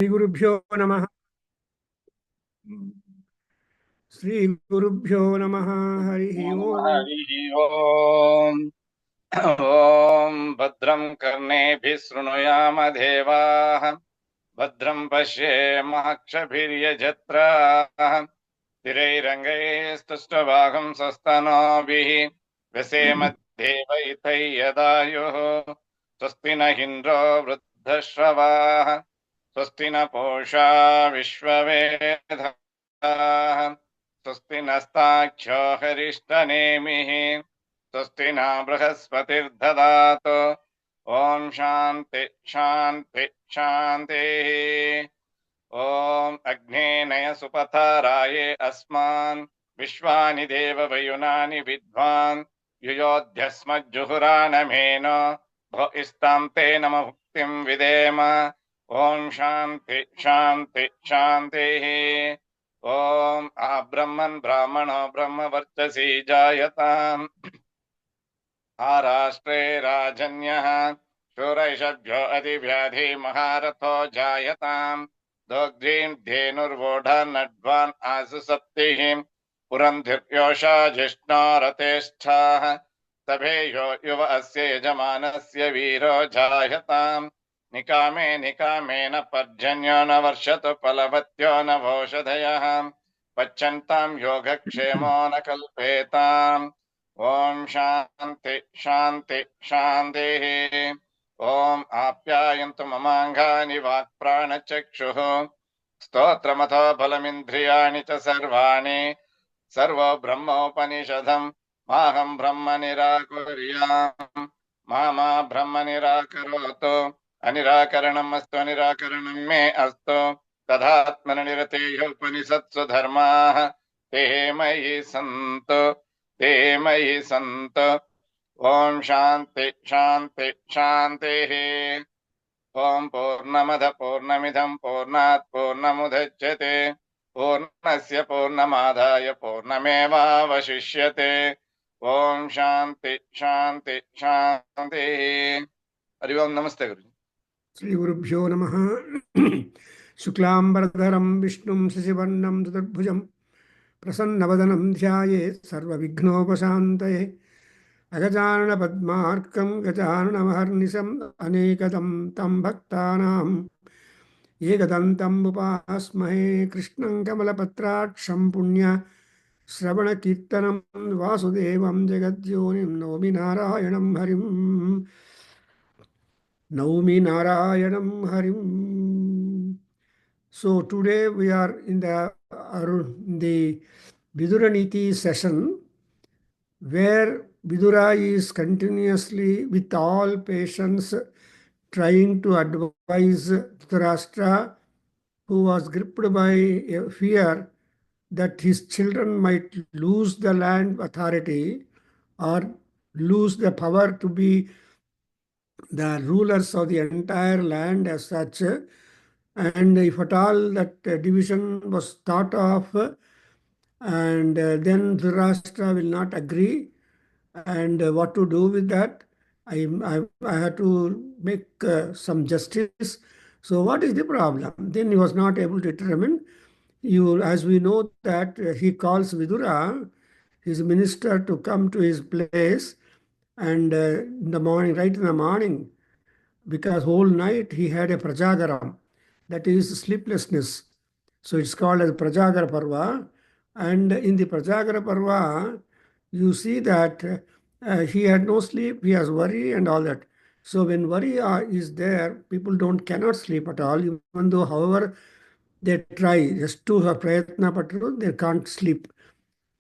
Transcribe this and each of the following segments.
Sri Gurubhyo Namaha. Sri Gurubhyo Namaha. Harihi Om. Harihi Om. Om Bhadram Karnebhi Shrunuyama Devaah. Bhadram Pashyemakshabhiryajatraah. Thirairangaistustavaham sastanobhi. Vesemadhevaitai yadayuh. Swasti na Hindro Vruddhashravah. Swasti na Posha Vishwavedhaah. स्वस्ति नस्ताक्षो हरिष्टनेमिः स्वस्ति न बृहस्पतिर्दधातु ॐ शान्ति शान्ति शान्तिः ॐ अग्नेनय सुपथाराये अस्मान् विश्वानि देववयुनानि विद्वान् युयोध्यस्मज्जुहुरानमेन भो इस्तां ते नम भुक्तिं विदेम ॐ शान्ति शान्ति शान्तिः ॐ आब्रह्मन् ब्राह्मणो ब्रह्मवर्चसी जायताम् आराष्ट्रे राजन्यः शूरैषभ्यो अधिव्याधि महारथो जायताम् दोग्ध्रीं धेनुर्वोढा नड्वान् आसु सप्तिः पुरन्धिर्योषा जिष्णो रतेष्ठाः तभेयो युव अस्य यजमानस्य वीरो जायताम् निकामे निकामेन पर्जन्यो न वर्षतु फलवत्यो न वोषधयः पच्यन्तां योगक्षेमो न कल्पेताम् ॐ शान्ति शान्ति शान्तिः ॐ आप्यायन्तु ममाङ्गानि वाक्प्राणचक्षुः स्तोत्रमथो बलमिन्द्रियाणि च सर्वाणि सर्वो ब्रह्मोपनिषदम् माहं ब्रह्म निराकुर्याम् मा ब्रह्म निराकरोतु अनिराकरणम् अस्तु अनिराकरणम् मे अस्तु तदात्मनिरतेः उपनिषत्सु धर्माः ते मयि सन्तु ॐ शान्ति शान्ति शान्तिः ॐ पूर्णमद पूर्णमिदं पूर्णात् पूर्णमुदच्यते पूर्णस्य पूर्णमादाय पूर्णमेवावशिष्यते ॐ शान्ति शान्ति शान्तिः हरि ओम नमस्ते गुरु Sri Gurubhyo Namaha. Shuklambaradharam Vishnum Sasivarnam Chaturbhujam Prasannavadanam Dhyayet Sarva Vighnopashantaye Agajanana Padmarkam Gajanana Maharnisam Anekadam Tam Bhaktanam Ekadantam Upasmahe Krishnam Kamalapatraksham Punya Sravana Kirtanam Vasudevam Jagadyonim Nomi Narayanam Harim Naumi Narayanam Harim. So today we are in the Vidura Neethi session where Vidura is continuously with all patience trying to advise Dhritarashtra, who was gripped by a fear that his children might lose the land authority or lose the power to be the rulers of the entire land as such. And if at all that division was thought of, and then Dhritarashtra will not agree, and what to do with that? I had to make some justice. So what is the problem? Then he was not able to determine. As we know that he calls Vidura, his minister, to come to his place, and in the morning, right in the morning, because whole night he had a prajagaram, that is sleeplessness. So it's called as Prajagara Parva. And in the Prajagara Parva, you see that he had no sleep, he has worry and all that. So when worry is there, people cannot sleep at all, even though however they try just to prayatna patru, they can't sleep.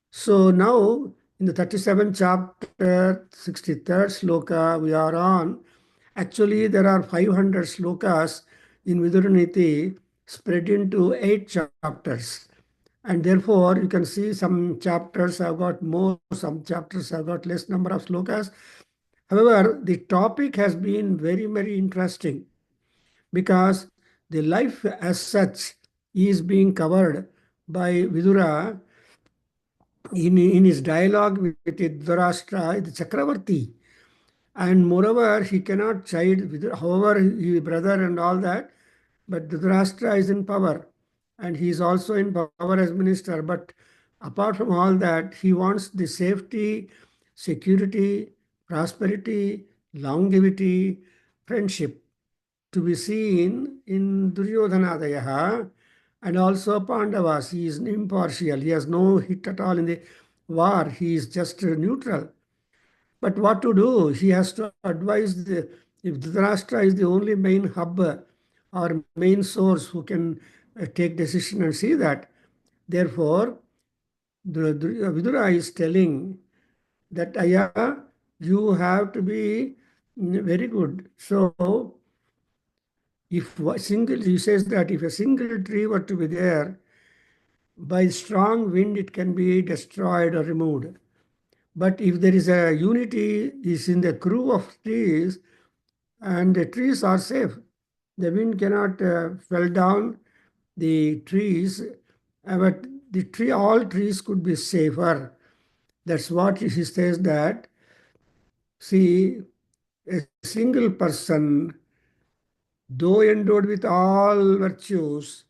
So now in the 37th chapter, 63rd sloka, we are on. Actually, there are 500 slokas in Vidhuraneethi spread into 8 chapters. And therefore, you can see some chapters have got more, some chapters have got less number of slokas. However, the topic has been very, very interesting because the life as such is being covered by Vidura in his dialogue with Dhritarashtra, the Chakravarti. And moreover, he cannot chide, however, his brother and all that, But Dhritarashtra is in power, and he is also in power as minister. But apart from all that, he wants the safety, security, prosperity, longevity, friendship to be seen in Duryodhanadayaha, and also Pandavas. He is impartial. He has no hit at all in the war. He is just neutral. But what to do? He has to advise if Dhritarashtra is the only main hub or main source who can take decision and see that. Therefore, Vidura is telling that Aya, you have to be very good. So if a single, he says that if a single tree were to be there, by strong wind it can be destroyed or removed. But if there is a unity is in the crew of trees, and the trees are safe, the wind cannot fell down the trees, but the tree, all trees could be safer. That's what he says that, see, a single person, though endowed with all virtues,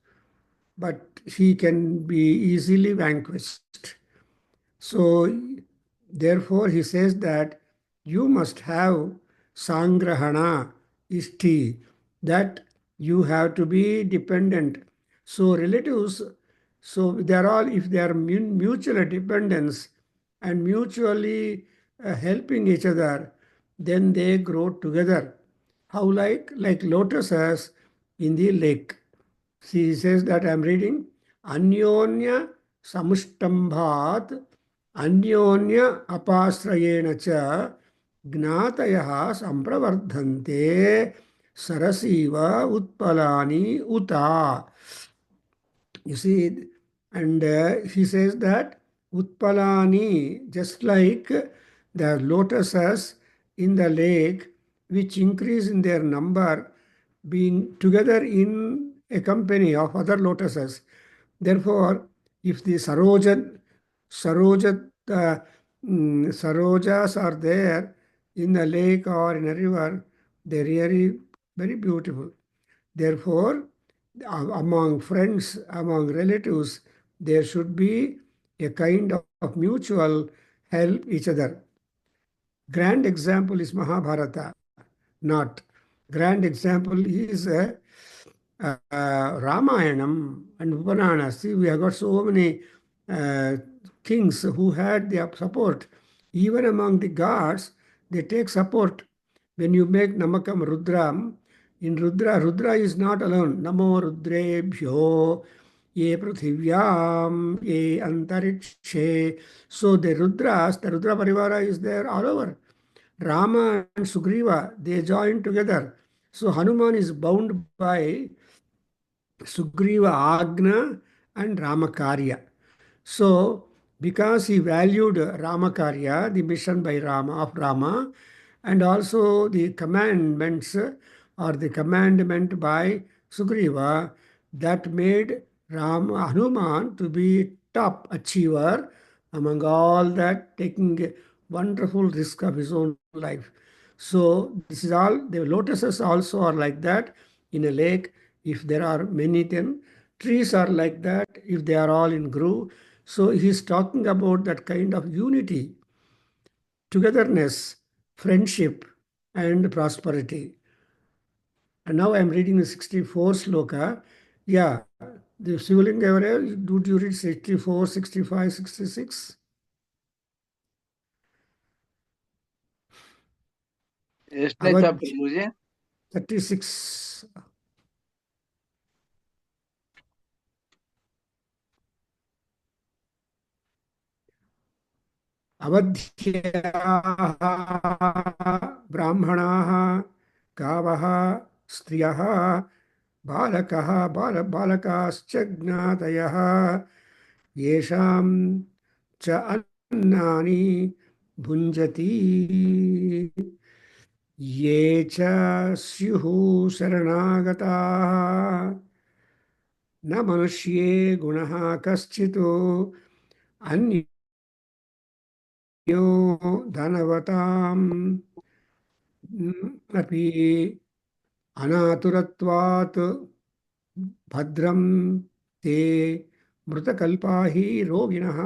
but he can be easily vanquished. So, therefore, he says that you must have sangrahana, isti, that you have to be dependent. So, relatives, so they are all, if they are mutual dependence and mutually helping each other, then they grow together. How like lotuses in the lake. She says that I am reading Anyonya Samushtambhat Anyonya Apasrayena cha Gnatayaha Sampravardhante Sarasiva Utpalani Uta. You see, and he says that Utpalani, just like the lotuses in the lake, which increase in their number, being together in a company of other lotuses. Therefore, if the Sarojas are there in a lake or in a river, they're really very beautiful. Therefore, among friends, among relatives, there should be a kind of mutual help each other. Grand example is Mahabharata, not. Grand example is Ramayanam and Upanana. See, we have got so many uh, kings who had their support. Even among the gods, they take support. When you make Namakam Rudram, in Rudra is not alone. Namo Rudrebhyo, ye Pruthivyam, ye Antarikshe. So the Rudra Parivara is there all over. Rama and Sugriva, they join together. So Hanuman is bound by Sugriva Agna and Ramakarya. So, because he valued Ramakarya, the mission by Rama of Rama, and also the commandments or the commandment by Sugriva, that made Hanuman to be top achiever among all that, taking a wonderful risk of his own life. So this is all, the lotuses also are like that in a lake. If there are many, then trees are like that if they are all in groove. So he's talking about that kind of unity, togetherness, friendship, and prosperity. And now I'm reading the 64 sloka. Yeah, the Sivalinga, do you read 64, 65, 66? एष्टे था Avaj प्रभु जी 36. अवध्याः ब्राह्मणाः गावः स्त्रियः बालकाश्च ज्ञातयः येषां च अन्नानि भुञ्जति ये च स्युः शरणागताः न मनुष्ये गुणः कश्चित् अन्यो धनवताम् अपि अनातुरत्वात् भद्रं ते मृतकल्पाहि रोगिणः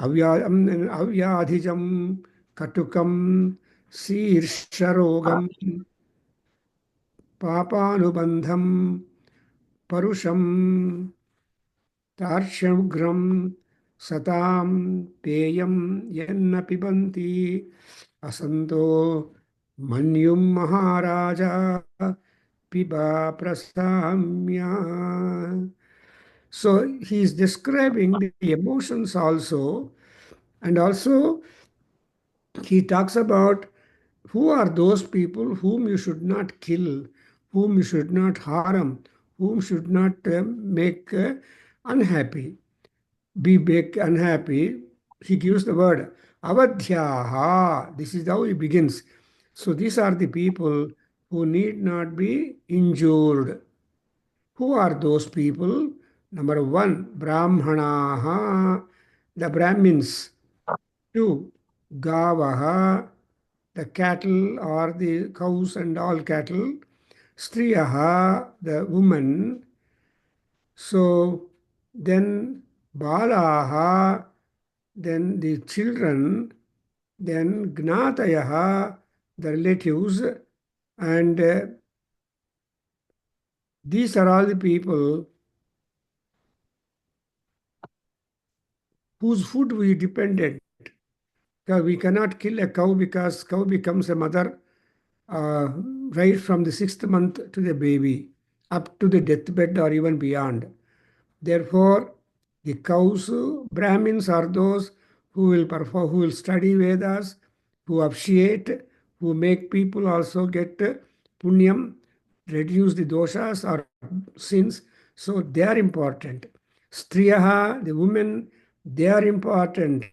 अव्याधिजं कटुकं शीर्षरोगं पापानुबन्धं परुषं तार्क्ष्यग्रं सतां पेयं यन्न पिबन्ति असन्तो मन्युं महाराजा पिबा prasamya. So he is describing the emotions also, and also he talks about who are those people whom you should not kill, whom you should not harm, whom should not make unhappy, be make unhappy. He gives the word avadhyaha. This is how he begins. So these are the people who need not be injured. Who are those people? Number one, Brahmanaha, the Brahmins. Two, Gavaha, the cattle or the cows and all cattle. Striyaha, the woman. So then Balaha, then the children, then Gnatayaha, the relatives, and these are all the people whose food we depended. We cannot kill a cow because cow becomes a mother uh, right from the sixth month to the baby, up to the deathbed or even beyond. Therefore, the cows, Brahmins are those who will perform, who will study Vedas, who officiate, who make people also get punyam, reduce the doshas or sins. So they are important. Striyaha, the women, they are important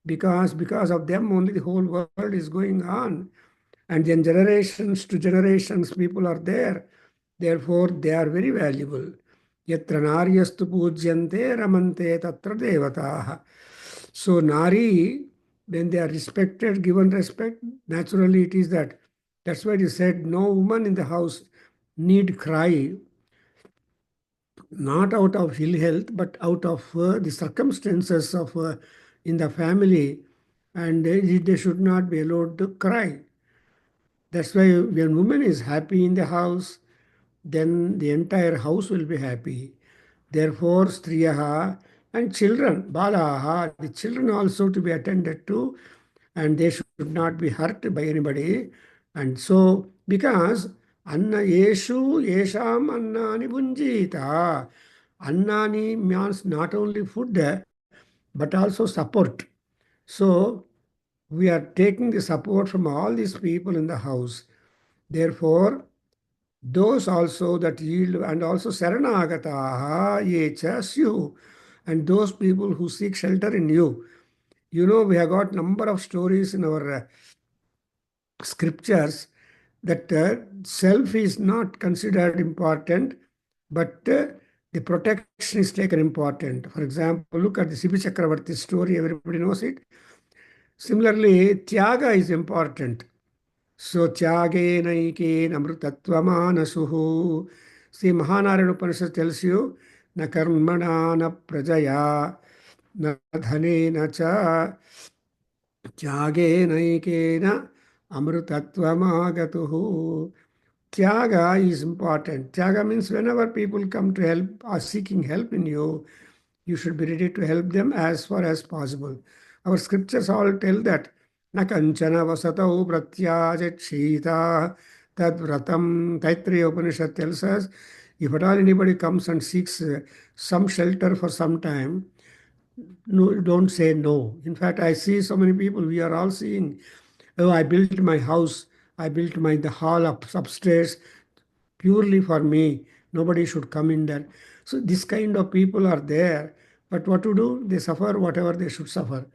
because of them only the whole world is going on. And then generations to generations, people are there. Therefore, they are very valuable. Yatra naryastu pujyante ramante tatra devataha. So, Nari, when they are respected, given respect, naturally it is that. That's why he said, no woman in the house need cry, not out of ill health, but out of the circumstances of in the family, and they should not be allowed to cry. That's why when woman is happy in the house, then the entire house will be happy. Therefore, striyaha and children, balaha, the children also to be attended to, and they should not be hurt by anybody. And so, because anna yeshu yesham annani bunjita, annani means not only food, but also support. So, we are taking the support from all these people in the house. Therefore, those also that yield, and also Saranagataha yecha syu, and those people who seek shelter in you. You know, we have got number of stories in our scriptures that self is not considered important, but the protection is taken important. For example, look at the Sibi Chakravarti story, everybody knows it. Similarly, Tyaga is important. So Tyagena amrutatvamanasuhu. See, Mahanarayana Upanishad tells you, na karmana na prajaya na dhanena cha Tyagena amrutatvam. Tyaga is important. Tyaga means whenever people come to help or seeking help in you, you should be ready to help them as far as possible. Our scriptures all tell that na kanchana vasatau pratyajachita tad vratam. Taittiriya Upanishad tells us if at all anybody comes and seeks some shelter for some time, no, don't say no. In fact, I see so many people, we are all seeing, oh, I built my house, I built the hall up upstairs purely for me. Nobody should come in there. So this kind of people are there. But what to do? They suffer whatever they should suffer.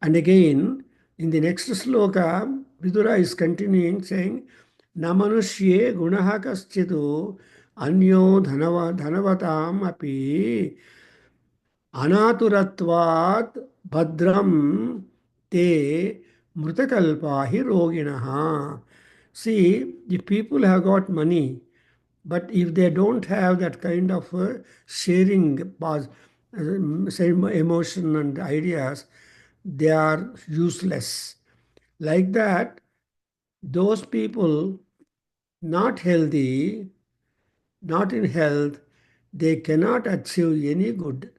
And again, in the next sloka, Vidura is continuing saying, Namanushye gunaha kaschidu anyo dhanavatam api अनातुरत्वात् Bhadram te mrutakalpahi roginaha. See, if people have got money, But if they don't have that kind of sharing, same emotion and ideas, they are useless. Like that, those people not healthy, not in health, they cannot achieve any good,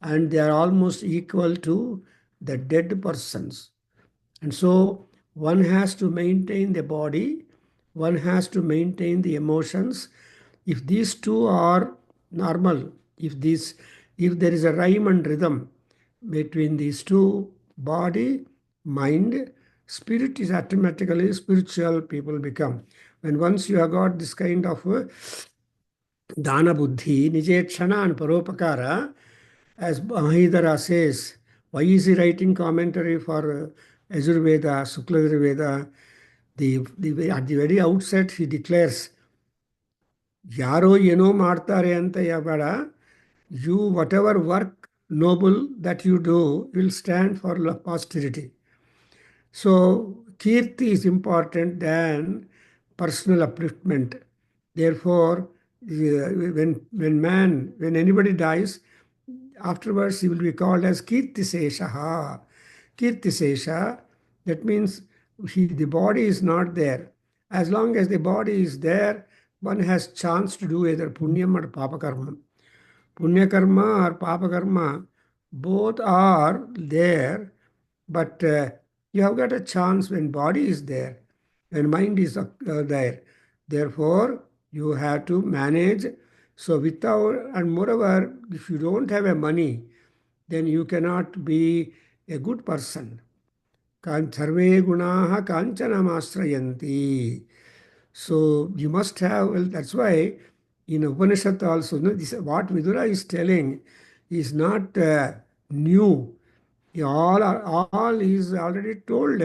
and they are almost equal to the dead persons. And so one has to maintain the body, one has to maintain the emotions. If these two are normal, if there is a rhyme and rhythm between these two, body, mind, spirit is automatically spiritual people become. When once you have got this kind of dana buddhi, nijekshana and paropakara, as Mahidara says, why is he writing commentary for Ajurveda, Sukla at the very outset he declares, Yaro yeno martare anta yabara, you whatever work noble that you do will stand for posterity. So kirti is important than personal upliftment. Therefore, when anybody dies, afterwards he will be called as kirtisesha. Kirtisesha, that means the body is not there. As long as the body is there, one has chance to do either punyam or papa karma. Punya karma or papa karma, both are there, but you have got a chance when body is there, when mind is there. Therefore, you have to manage. So without, and moreover, if you don't have a money, then you cannot be a good person. Sarve gunaha kanchanamastrayanti. So you must have, well, that's why in Upanishad also, no, this, what Vidura is telling is not new. All is already told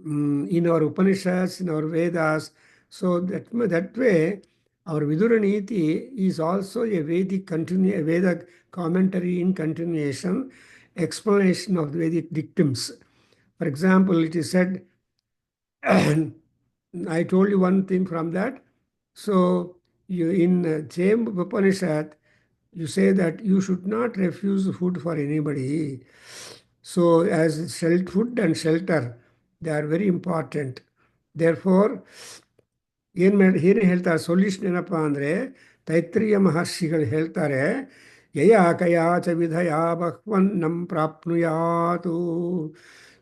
in our Upanishads, in our Vedas. So that way, our Vidura Neethi is also a a Veda commentary in continuation, explanation of the Vedic dictums. For example, it is said, I told you one thing from that. So you in same Upanishad, you say that you should not refuse food for anybody. So as food and shelter, they are very important. Therefore, ಏನು ಹೇಳ್ತಾರೆ solution ಏನಪ್ಪ ಅಂದರೆ ತೈತ್ರಿಯ ಮಹರ್ಷಿಗಳು ಹೇಳ್ತಾರೆ ಯಯಾ ಕಯಾಚ ವಿಧಯಾ ಬಹ್ವನ್ನಂ ಪ್ರಾಪ್ನುಯಾತು.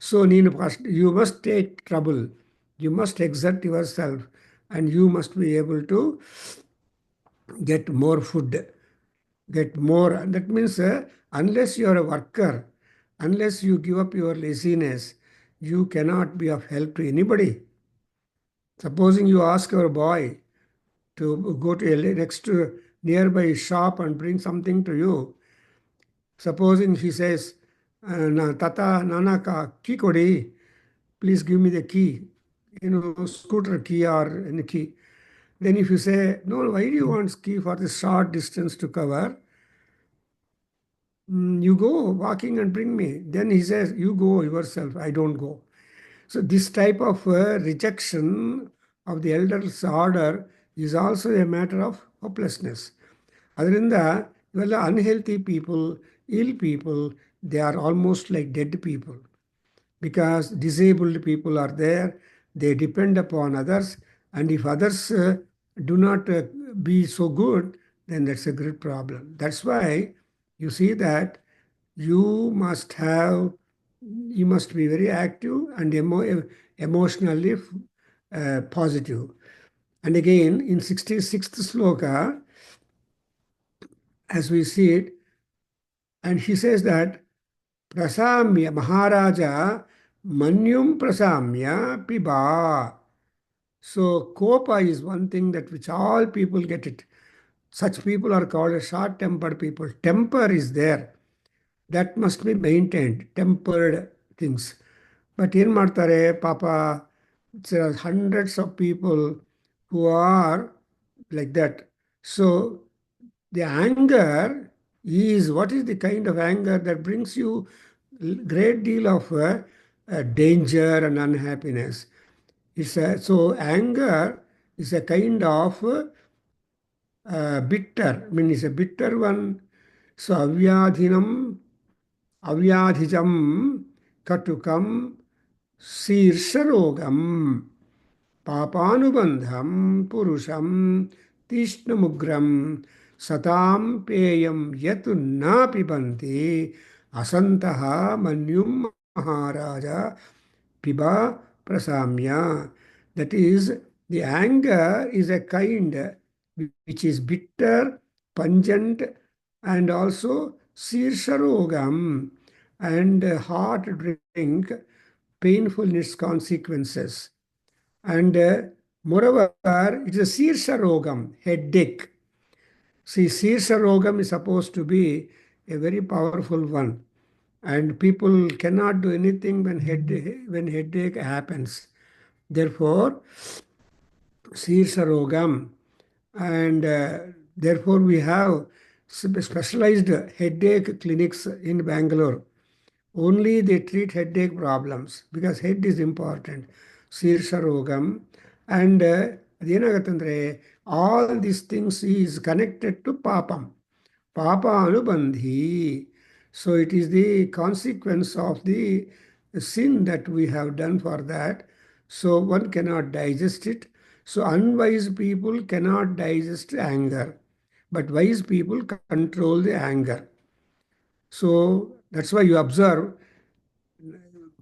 ಸೊ ನೀನು first you must take trouble, you must exert yourself and you must be able to get more food, get more. That means unless you are a worker, unless you give up your laziness, you cannot be of help to anybody. Supposing you ask your boy to go to a next nearby shop and bring something to you. Supposing he says, Tata, Nanaka, key kodi, please give me the key, scooter key or any key. Then if you say, no, why do you want key for this short distance to cover? You go walking and bring me. Then he says, you go yourself, I don't go. So this type of rejection of the elders' order is also a matter of hopelessness. ಅದರಿಂದ ಇವೆಲ್ಲ unhealthy people, ill people, they are almost like dead people. Because disabled people are there, they depend upon others, and if others do not be so good, then that's a great problem. That's why you see that you must have, you must be very active and emotionally positive. And again, in 66th sloka, as we see it, and he says that prasamya maharaja manyum prasamya piba. So kopa is one thing that which all people get it. Such people are called as short-tempered people. Temper is there. That must be maintained, tempered things. But in Martare, Papa, there are hundreds of people who are like that. So the anger is, what is the kind of anger that brings you great deal of danger and unhappiness? So anger is a kind of bitter, I mean, it's a bitter one. So, avyadhijam, katukam, sirsharogam, papanubandham, purusham, tishnamugram, satam peyam yatu na pibanti, asantaha manyum maharaja piba prasamya. That is, the anger is a kind which is bitter, pungent, and also sirsharogam, and hot drink, painful in its consequences. And moreover, it is a sirsharogam, headache. See, sirsharogam is supposed to be a very powerful one, and people cannot do anything when headache happens. Therefore, Sirsarogam, and therefore we have specialized headache clinics in Bangalore. Only they treat headache problems because head is important. Sirsarogam, and adenagatandre, all these things is connected to papam. Papa anubandhi. So it is the consequence of the sin that we have done for that. So one cannot digest it. So unwise people cannot digest anger. But wise people control the anger. So that's why you observe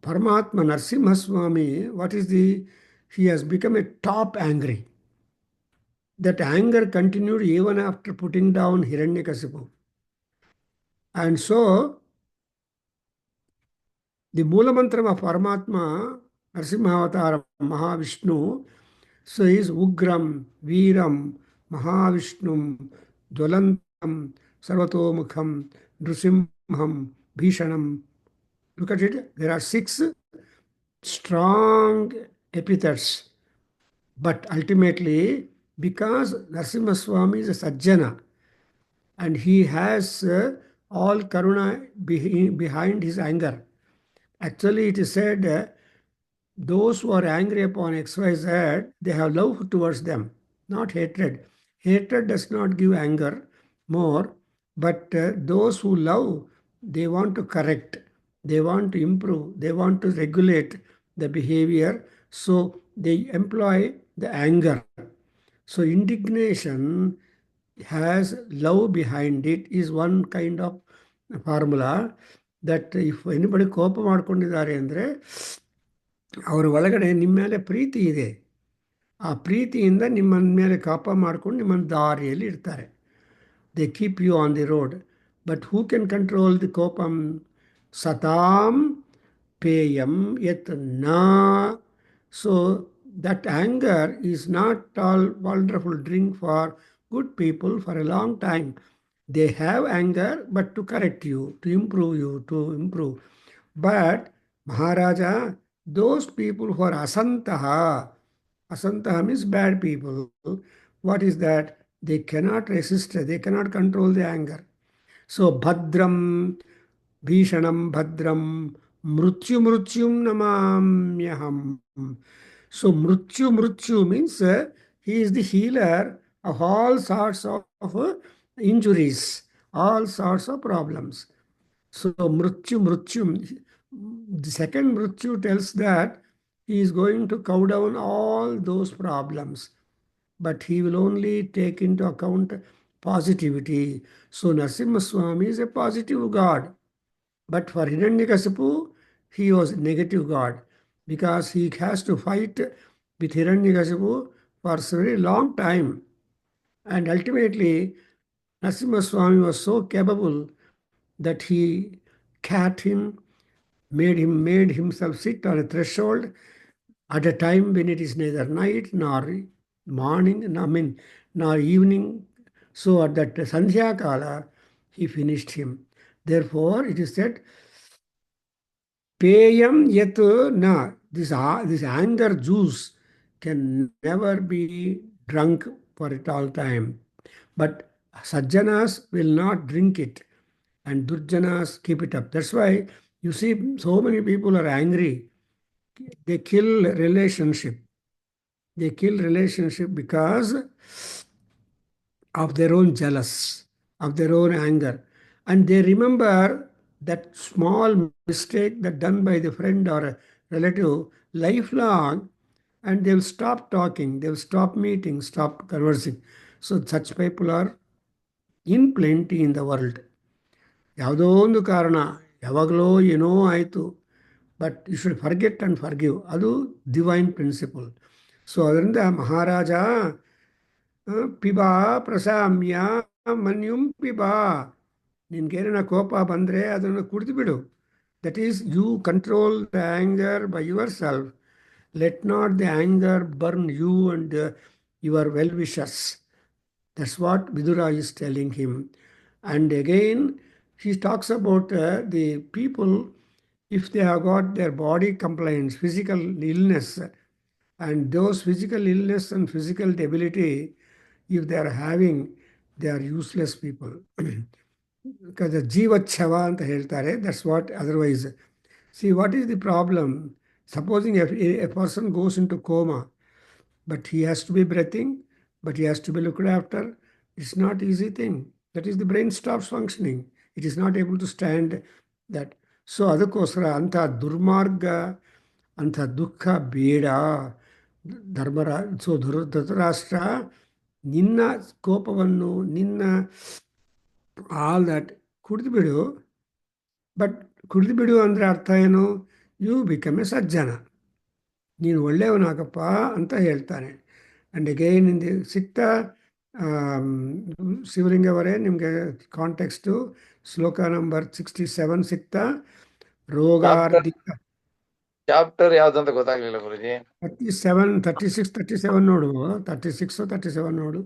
Paramatma Narsimha Swami, what is the, he has become a top angry. That anger continued even after putting down Hiranyakasipu. And so the Mula Mantra of Paramatma, Narasimhavataram, Mahavishnu, so is Ugram, Veeram, Mahavishnum, Dwalantam, Sarvatomukham, Nrusimham, Bhishanam. Look at it. There are 6 strong epithets. But ultimately, because Narasimha Swami is a Sajjana and he has all Karuna behind his anger. Actually, it is said those who are angry upon XYZ, they have love towards them, not hatred. Hatred does not give anger more, but those who love, they want to correct, they want to improve, they want to regulate the behavior, so they employ the anger. So, indignation has love behind it, is one kind of formula that if anybody ಕೋಪ ಮಾಡ್ಕೊಂಡಿದ್ದಾರೆ ಅಂದರೆ ಅವರ ಒಳಗಡೆ ನಿಮ್ಮ ಮೇಲೆ ಪ್ರೀತಿ ಇದೆ. ಆ ಪ್ರೀತಿಯಿಂದ ನಿಮ್ಮನ್ನ ಮೇಲೆ ಕೋಪ ಮಾಡ್ಕೊಂಡು ನಿಮ್ಮನ್ನು ದಾರಿಯಲ್ಲಿ ಇಡ್ತಾರೆ. They keep you on the road. But who can control the kopam? Satam peyam yet na. So that anger is not all wonderful drink for good people for a long time. They have anger, but to correct you, to improve. But Maharaja, those people who are asantaha, asantaha means bad people. What is that? They cannot resist, they cannot control the anger. So Bhadram, Bhishanam Bhadram, Mrutyum Namamyaham. So Mrutyu means he is the healer of all sorts of injuries, all sorts of problems. So Mrutyu. The second Mrutyu tells that he is going to cow down all those problems, but he will only take into account positivity. So Narasimha Swami is a positive God. But for Hiranyakasipu, he was a negative God because he has to fight with Hiranyakasipu for a very long time. And ultimately, Narasimha Swami was so capable that he cat him, made himself sit on a threshold at a time when it is neither night nor morning, nor evening. So at that Sandhya Kala, he finished him. Therefore, it is said, Peyam yet na. This anger juice can never be drunk for it all time. But Sajjanas will not drink it, and Durjanas keep it up. That's why you see so many people are angry. They kill relationship. They kill relationship because of their own jealous, of their own anger. And they remember that small mistake that done by the friend or a relative lifelong, and they'll stop talking, they'll stop meeting, stop conversing. So such people are in plenty in the world. ಯಾವುದೋ ಒಂದು ಕಾರಣ, ಯಾವಾಗಲೋ ಏನೋ ಆಯಿತು, but you should forget and forgive. ಅದು divine principle. So ಅದರಿಂದ ಮಹಾರಾಜ ಪಿಬಾ ಪ್ರಸಾಮ್ಯ ಮನ್ಯುಂ ಪಿಬಾ, ನಿನ್ಗೇನ ಕೋಪ ಬಂದರೆ ಅದನ್ನು ಕುಡಿದು ಬಿಡು. That is you control the anger by yourself. Let not the anger burn you and your well wishes. That's what Vidura is telling him. And again, he talks about the people, if they have got their body complaints, physical illness, and those physical illness and physical debility, if they are having, they are useless people. Because ಜೀವಚ್ಛವ ಅಂತ ಹೇಳ್ತಾರೆ. That's what otherwise. See, what is the problem? Supposing a person goes into coma, but he has to be breathing, but he has to be looked after. It's not easy thing. That is, the brain stops functioning. It is not able to stand that. So ಅದಕ್ಕೋಸ್ಕರ ಅಂಥ ದುರ್ಮಾರ್ಗ, ಅಂಥ ದುಃಖ ಬೇಡ. ಧೃತರಾಷ್ಟ್ರ, ನಿನ್ನ ಕೋಪವನ್ನು, ನಿನ್ನ all that ಕುಡಿದು ಬಿಡು. ಬಟ್ ಕುಡಿದು ಬಿಡು ಅಂದರೆ ಅರ್ಥ ಏನು? ಯು ಬಿಕಮ್ ಎ ಸಜ್ಜನ, ನೀನು ಒಳ್ಳೆಯವನಾಗಪ್ಪ ಅಂತ ಹೇಳ್ತಾನೆ. ಆ್ಯಂಡ್ ಅಗೈನ್ ಇಂದ ಸಿಕ್ತಾ ಶಿವಲಿಂಗ ಅವರೇ, ನಿಮಗೆ ಕಾಂಟೆಕ್ಸ್ಟು ಶ್ಲೋಕ ನಂಬರ್ 67 ಸಿಕ್ತಾ? ರೋಗಾರ್ಧಿತ ಚಾಪ್ಟರ್ ಯಾವ್ದಂತ ಗೊತ್ತಾಗ್ಲಿಲ್ಲ ಗುರುಜಿ. 37 ನೋಡು. 36 ನೋಡು.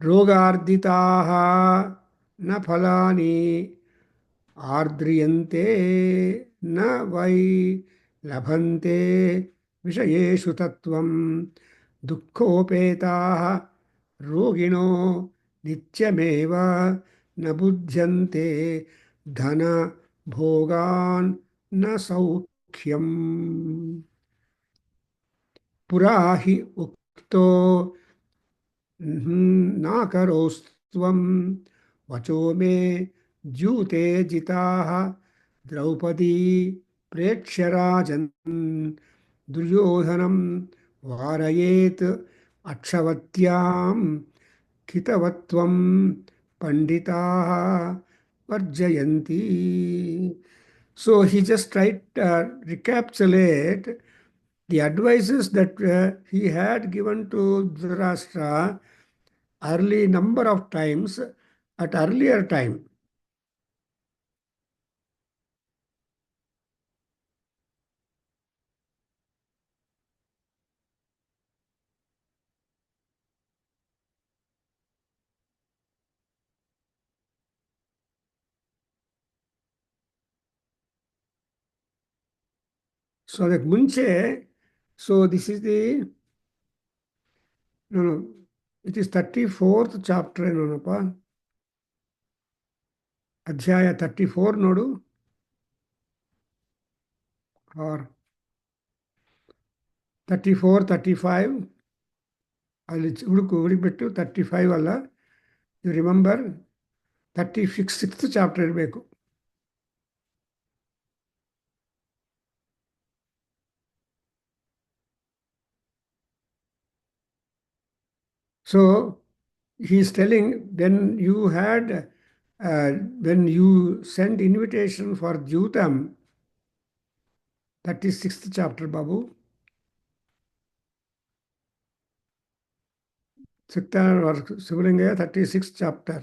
ರೋಗಾರ್ಧಿತಾ ನ ಫಲಾನಿ ಆರ್ದ್ರಿಯಂತೆ ನ ವೈ ಲಭಂತೆ ವಿಷಯೇಷು ತತ್ವಂ ದುಃಖೋಪೇತಾಃ ರೋಗಿಣೋ ನಿತ್ಯಮೇವ ನ ಬುಧ್ಯಂತೆ ಧನ ಭೋಗಾನ್ ನ ಸೌಖ್ಯಂ. ಪುರಾ ಹಿ ಉಕ್ತೋ ನಾಕರೋಸ್ತ್ವಂ ವಚೋ May ದ್ಯೂತೆ ಜಿತಾಃ Draupadi ಪ್ರೇಕ್ಷ್ಯ Rajan ದುರ್ಯೋಧನಂ ವಾರಯೇತ್ ಅಕ್ಷವತ್ಯಾಂ ಖಿತವತ್ವಂ ಪಂಡಿತಾಃ ವರ್ಜಯಂತಿ. So he just tried to recapitulate the advices that he had given to Dhritarashtra early number of times at earlier time. So ಅದಕ್ಕೆ ಮುಂಚೆ, so this is the, no, it is 34th chapter ಏನೋನಪ್ಪ, ಅಧ್ಯಾಯ 34 ನೋಡು. R 34, 35 ಅಲ್ಲಿ ಹುಡುಕ್ಬಿಟ್ಟು 35 ಅಲ್ಲ, you remember 36th chapter ಇರಬೇಕು. So he is telling, when you send invitation for Jutam, 36th chapter, Babu. Sikta or Sivalinga, 36th chapter.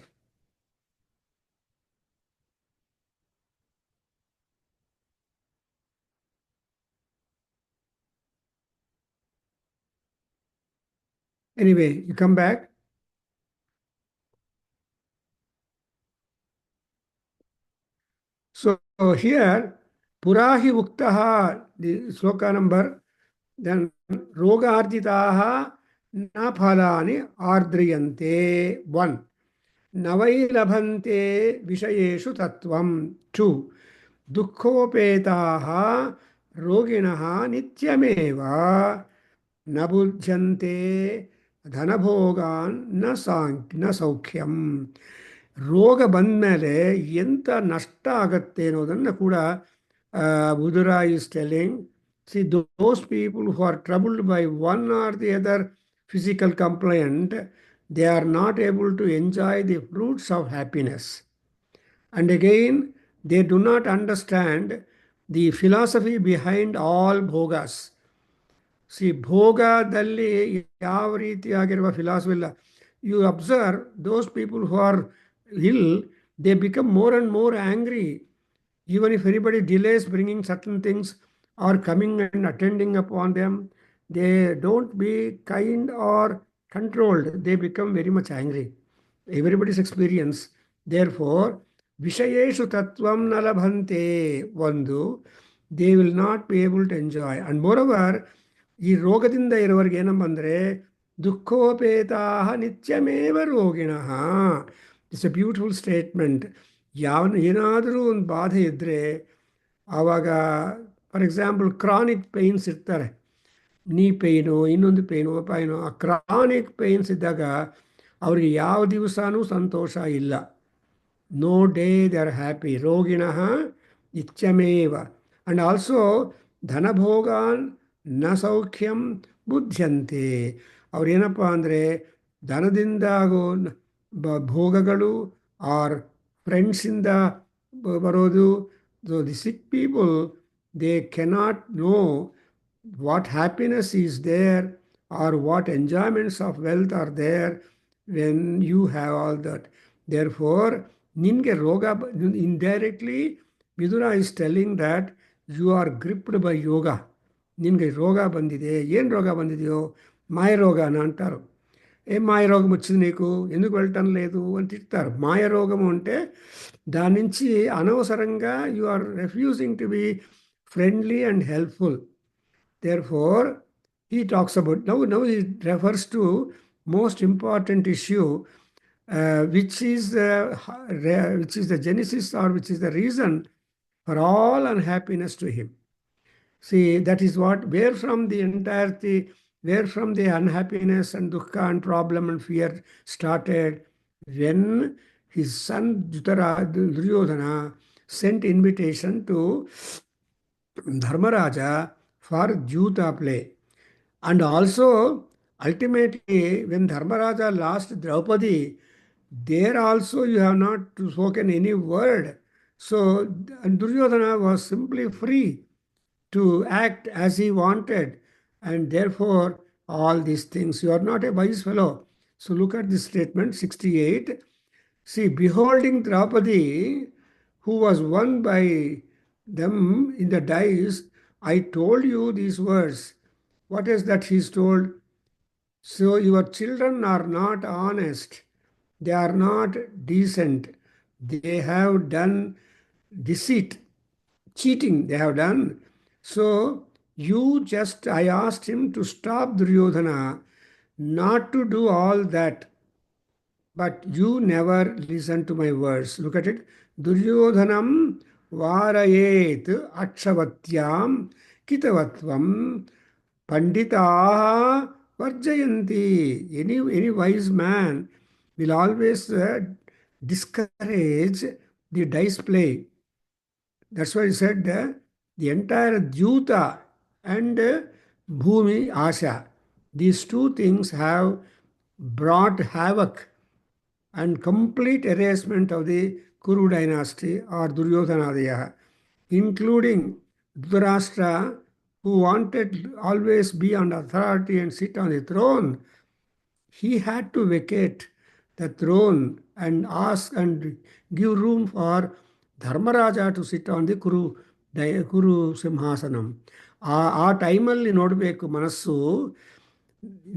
Anyway, you come back. So here, Purahi Uktaha, the sloka number, then Roga Arditaha na phalani ardriyante, 1. Navai labhante vishayeshu tattvam, 2. Dukkopetaha ರೋಗಿಣಃ ನಿತ್ಯಮೇವ ನ ಬುಧ್ಯಂತೆ ಧನಭೋಗಾನ್ ನ ಸೌಖ್ಯಂ. ರೋಗ ಬಂದಮೇಲೆ ಎಂಥ ನಷ್ಟ ಆಗತ್ತೆ ಅನ್ನೋದನ್ನು ಕೂಡ ಬುಧುರ is telling. See those people who are troubled by one or the other physical complaint, they are not able to enjoy the fruits of happiness. And again, they do not understand the philosophy behind all bhogas. See ಭೋಗದಲ್ಲಿ ಯಾವ ರೀತಿಯಾಗಿರುವ philosophy ಇಲ್ಲ. You observe those people who are ill, they become more and more angry. Even if anybody delays bringing certain things or coming and attending upon them, they don't be kind or controlled. They become very much angry. Everybody's experience. Therefore, Vishayeshu Tattvam Nalabhante Vandu, they will not be able to enjoy. And moreover, ಈ ರೋಗದಿಂದ ಇರೋವರೆಗೆ ಏನಂಬಂದರೆ ದುಃಖೋಪೇತಾಹ ನಿತ್ಯಮೇವ ರೋಗಿಣಃ. It's a beautiful statement. ಏನಾದರೂ ಒಂದು ಬಾಧೆ ಇದ್ದರೆ ಆವಾಗ ಫಾರ್ ಎಕ್ಸಾಂಪಲ್ ಕ್ರಾನಿಕ್ ಪೇಯ್ನ್ಸ್ ಇರ್ತಾರೆ, ನೀ ಪೇಯ್ನು, ಇನ್ನೊಂದು ಪೇಯ್ನು, ಪೈನು. ಆ ಕ್ರಾನಿಕ್ ಪೇಯ್ನ್ಸ್ ಇದ್ದಾಗ ಅವ್ರಿಗೆ ಯಾವ ದಿವಸನೂ ಸಂತೋಷ ಇಲ್ಲ. No day they are happy. ರೋಗಿಣಃ ನಿತ್ಯಮೇವ. ಆ್ಯಂಡ್ ಆಲ್ಸೋ ಧನಭೋಗಾನ್ ನ ಸೌಖ್ಯಂ ಬುದ್ಧ್ಯಂತೆ. ಅವ್ರೇನಪ್ಪ ಅಂದರೆ ಧನದಿಂದ ಆಗೋ ಭೋಗಗಳು ಆರ್ ಫ್ರೆಂಡ್ಸಿಂದ ಬರೋದು. The sick people, they cannot know what happiness is there or what enjoyments of wealth are there when you have all that. Therefore, ninge roga, indirectly, Vidura is telling that you are gripped by yoga. ನಿನಗೆ ರೋಗ ಬಂದಿದೆ. ಏನು ರೋಗ ಬಂದಿದೆಯೋ? మాయ రోగాన అంటారు. మాయ రోగం వచ్చింది నీకు, ఎందుకు వెళ్ళటం లేదు అని తిడతారు. మాయ రోగము అంటే దాని నుంచి అనవసరంగా you are refusing to be friendly and helpful. Therefore, he talks about, now he refers to most important issue, which is the genesis or which is the reason for all unhappiness to him. See, that is where from the entirety, where from the unhappiness and dukkha and problem and fear started, when his son Duryodhana sent invitation to Dharmaraja for Juta play. And also, ultimately, when Dharmaraja lost Draupadi, there also you have not spoken any word. So, Duryodhana was simply free to act as he wanted, and therefore all these things. You are not a wise fellow. So look at this statement 68. See, beholding Draupadi, who was won by them in the dice, I told you these words. What is that he's told? So your children are not honest, they are not decent, they have done deceit, cheating they have done. So I asked him to stop Duryodhana, not to do all that, but you never listen to my words. Look at it. Duryodhanam varayet akshavatyam kitavatvam panditaha varjayanti. Any wise man will always discourage the dice play. That's why he said the entire Dhyuta and Bhumi Asha, these two things have brought havoc and complete erasement of the Kuru dynasty or Duryodhanadaya, including Dhritarashtra, who wanted always be on authority and sit on the throne. He had to vacate the throne and ask and give room for Dharmaraja to sit on the Kuru Simhasanam. ಆ ಟೈಮಲ್ಲಿ ನೋಡಬೇಕು ಮನಸ್ಸು.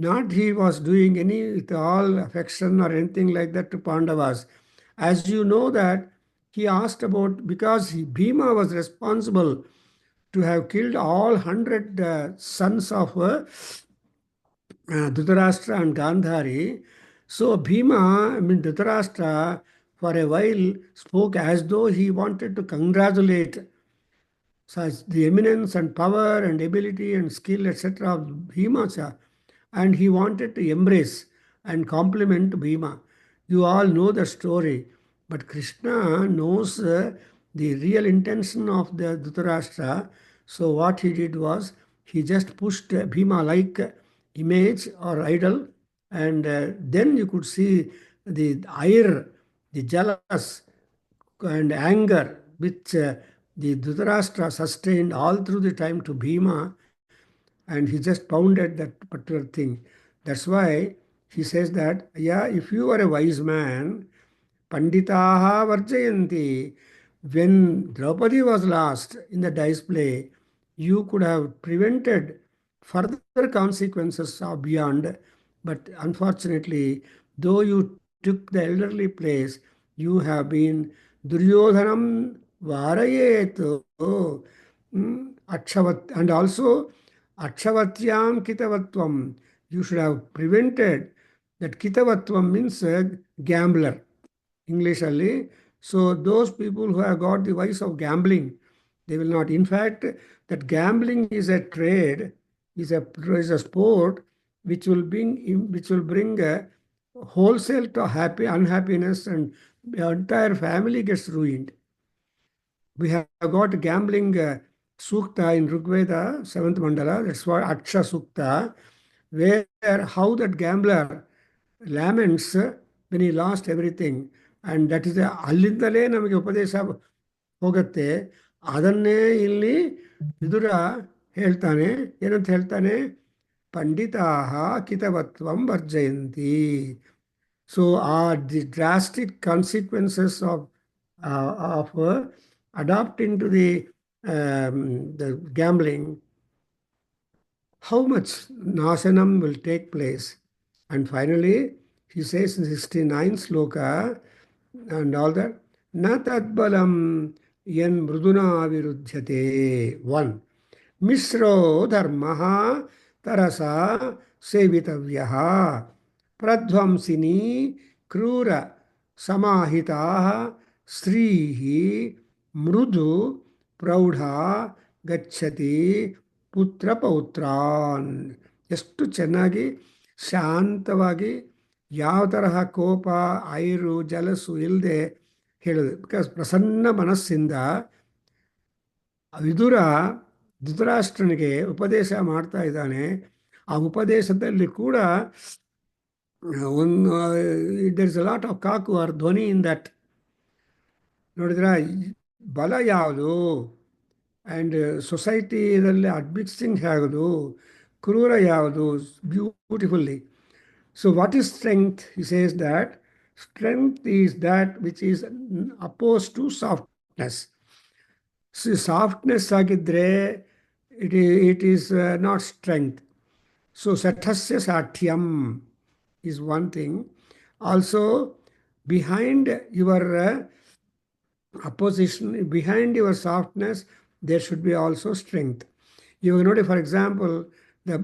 Not he was doing any with all affection or anything like that to Pandavas. As you know that he asked about, because Bhima was responsible to have killed all 100 sons of Dhritarashtra and Gandhari. So Bhima, Dhritarashtra, for a while spoke as though he wanted to congratulate such the eminence and power and ability and skill, etc. of Bhima, and he wanted to embrace and compliment Bhima. You all know the story, but Krishna knows the real intention of the Dhritarashtra. So what he did was he just pushed Bhima like image or idol, and then you could see the ire, the jealous and anger which the Dhritarashtra sustained all through the time to Bhima, and he just pounded that particular thing. That's why he says that, yeah, if you are a wise man, Panditaha Varjayanti, when Draupadi was lost in the dice play, you could have prevented further consequences of beyond. But unfortunately, though you took the elderly place, you have been Duryodhanam Varayet. Akshavat, and also Akshavatyam Kitavatvam. You should have prevented that. Kitavatvam means gambler, English only. So those people who have got the vice of gambling, they will not. In fact, that gambling is a trade, is a sport which will bring a wholesale to happy unhappiness, and the entire family gets ruined. We have got gambling sukta in Rigveda, 7th mandala, that's what Aksha Sukta, where how that gambler laments when he lost everything. And that is ಅಲ್ಲಿಂದಲೇ ನಮಗೆ ಉಪದೇಶ ಹೋಗುತ್ತೆ. ಅದನ್ನೇ ಇಲ್ಲಿ ವಿದುರ ಹೇಳ್ತಾನೆ. ಏನಂತ ಹೇಳ್ತಾನೆ? ಪಂಡಿತಾಹ ಕಿತವತ್ವಂ ವರ್ಜಯಂತಿ. So are the drastic consequences of adopting to the gambling, how much nasanam will take place. And finally, he says in 69 sloka and all that, na tadbalam yan mruduna virudhyate. One, misro dharmaha tarasa sevitavyaha pradvamsini krura samahitaha ಶ್ರೀಹಿ ಮೃದು ಪ್ರೌಢ ಗಚ್ಚತಿ ಪುತ್ರ ಪೌತ್ರಾನ್. ಎಷ್ಟು ಚೆನ್ನಾಗಿ ಶಾಂತವಾಗಿ ಯಾವ ತರಹ ಕೋಪ ಐರು ಜಲಸು ಇಲ್ಲದೆ ಹೇಳೋದು. ಬಿಕಾಸ್ ಪ್ರಸನ್ನ ಮನಸ್ಸಿಂದ ವಿದುರ ಧೃತರಾಷ್ಟ್ರನಿಗೆ ಉಪದೇಶ ಮಾಡ್ತಾ ಇದ್ದಾನೆ. ಆ ಉಪದೇಶದಲ್ಲಿ ಕೂಡ ಒಂದು there is a lot of ಕಾಕು ಆರ್ ಧ್ವನಿ ಇನ್ ದಟ್. ನೋಡಿದ್ರ ಬಲ ಯಾವುದು ಆ್ಯಂಡ್ ಸೊಸೈಟಿದಲ್ಲಿ ಅಡ್ಮಿಕ್ಸಿಂಗ್ ಯಾವುದು, ಕ್ರೂರ ಯಾವುದು, beautifully. So what is strength? He says that strength is that which is opposed to softness. Softness ಆಗಿದ್ದರೆ it is not strength. So ಸಠಸ್ಯ ಸಾಠ್ಯಂ is one thing. Also, behind your opposition, behind your softness, there should be also strength. You know, for example, the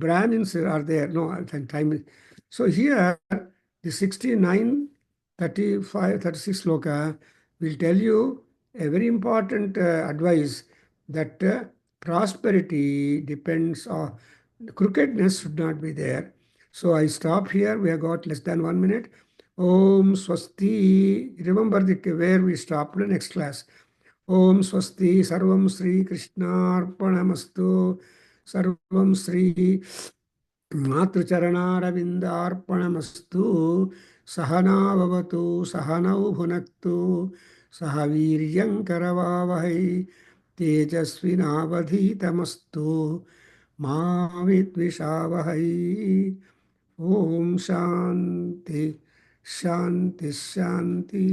Brahmins are there. No, time. So here, the 69, 35, 36 sloka will tell you a very important advice that prosperity depends on crookedness should not be there. So I stop here. We have got less than 1 minute. Om Swasti. Remember where we stopped in next class. Om Swasti. Sarvam Shree Krishna Arpanamastu. Sarvam Shree Matrucharana Arpanamastu. Sahana Vavatu. Sahanau Bhunaktu. Sahaviryam Karavavahai. Tejasvinavadhitamastu. Ma Vidvishavahai. Om Shanti, Shanti, Shanti.